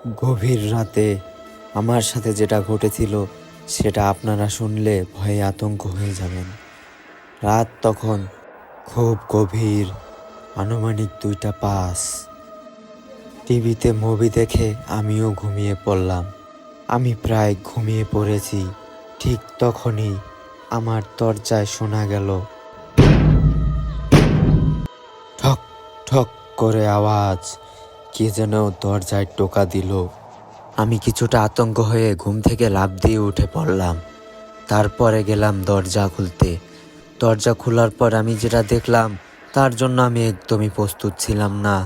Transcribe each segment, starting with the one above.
গভীর রাতে আমার সাথে যেটা ঘটেছিল সেটা আপনারা শুনলে ভয়ে আতঙ্ক হয়ে যাবেন। রাত তখন খুব গভীর, আনুমানিক 2টা 5। টিভিতে মুভি দেখে আমিও ঘুমিয়ে পড়লাম। আমি প্রায় ঘুমিয়ে পড়েছি, ঠিক তখনই আমার দরজায় শোনা গেল ঠক ঠক করে আওয়াজ। কে যেন দরজায় টোকা দিল। আমি কিছুটা আতঙ্ক হয়ে ঘুম থেকে লাফ দিয়ে উঠে পড়লাম। তারপরে গেলাম দরজা খুলতে। দরজা খোলার পর আমি যেটা দেখলাম তার জন্য আমি একদমই প্রস্তুত ছিলাম না।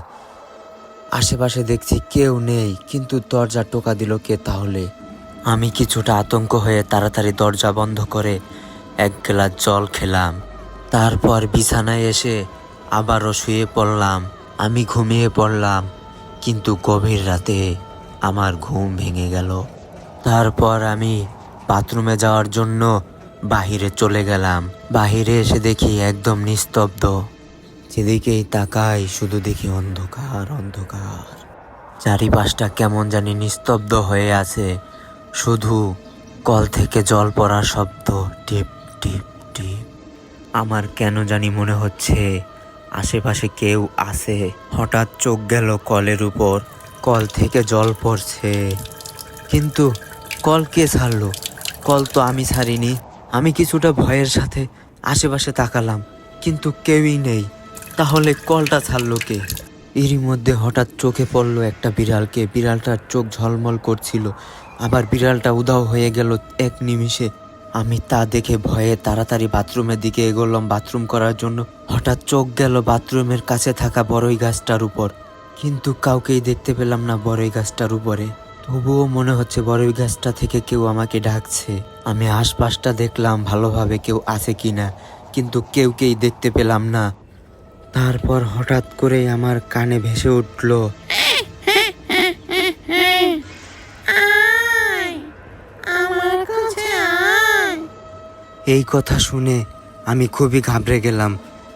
আশেপাশে দেখছি কেউ নেই, কিন্তু দরজা টোকা দিল কে তাহলে? আমি কিছুটা আতঙ্ক হয়ে তাড়াতাড়ি দরজা বন্ধ করে 1 গ্লাস জল খেলাম। তারপর বিছানায় এসে আবারও শুয়ে পড়লাম। আমি ঘুমিয়ে পড়লাম, কিন্তু গভীর রাতে আমার ঘুম ভেঙে গেল। তারপর আমি বাথরুমে যাওয়ার জন্য বাহিরে চলে গেলাম। বাহিরে এসে দেখি একদম নিস্তব্ধ। যেদিকেই তাকাই শুধু দেখি অন্ধকার অন্ধকার। চারিপাশটা কেমন জানি নিস্তব্ধ হয়ে আছে, শুধু কল থেকে জল পড়ার শব্দ, টিপ টিপ টিপ। আমার কেন জানি মনে হচ্ছে আশেপাশে কেউ আছে। হঠাৎ চোখ গেল কলের উপর, কল থেকে জল পড়ছে। কিন্তু কল কে ছাড়লো? কল তো আমি ছাড়িনি। আমি কিছুটা ভয়ের সাথে আশেপাশে তাকালাম, কিন্তু কেউই নেই। তাহলে কলটা ছাড়লো কে? এরই মধ্যে হঠাৎ চোখে পড়লো একটা বিড়ালকে। বিড়ালটার চোখ ঝলমল করছিল, আবার বিড়ালটা উধাও হয়ে গেল এক নিমিষে। আমি তা দেখে ভয়ে তাড়াতাড়ি বাথরুমের দিকে এগোলাম বাথরুম করার জন্য। হঠাৎ চোখ গেল বাথরুমের কাছে থাকা বড়ই গাছটার উপর, কিন্তু কাউকেই দেখতে পেলাম না বড়ই গাছটার উপরে। তবুও মনে হচ্ছে বড়ই গাছটা থেকে কেউ আমাকে ডাকছে। আমি আশপাশটা দেখলাম ভালোভাবে কেউ আছে কিনা, কিন্তু কেউকেই দেখতে পেলাম না। তারপর হঠাৎ করে আমার কানে ভেসে উঠল, আমার কাছে আয়। এই কথা শুনে আমি খুবই ঘাবড়ে গেলাম।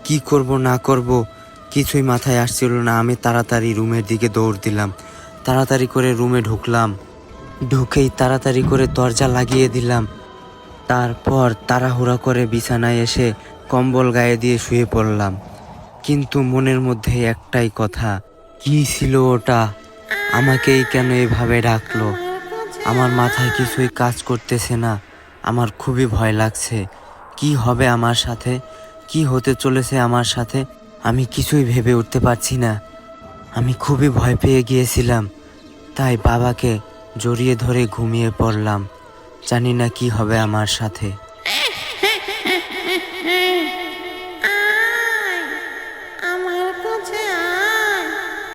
কি করব না করব কিছুই মাথায় আসছিল না। আমি তাড়াতাড়ি রুমের দিকে দৌড় দিলাম। তাড়াতাড়ি করে রুমে ঢুকলাম। ঢুকেই তাড়াতাড়ি করে দরজা লাগিয়ে দিলাম। তারপর তাড়াহুড়া করে বিছানায় এসে কম্বল গায়ে দিয়ে শুয়ে পড়লাম। কিন্তু মনের মধ্যে একটাই কথা, কি ছিল ওটা? আমাকেই কেন এভাবে ডাকলো? আমার মাথায় কিছুই কাজ করতেছে না। আমার খুবই ভয় লাগছে। কি হবে আমার সাথে? কি হতে চলেছে আমার সাথে? আমি কিছুই ভেবে উঠতে পারছি না। আমি খুবই ভয় পেয়ে গিয়েছিলাম, তাই বাবাকে জড়িয়ে ধরে ঘুমিয়ে পড়লাম। জানি না কি হবে আমার সাথে।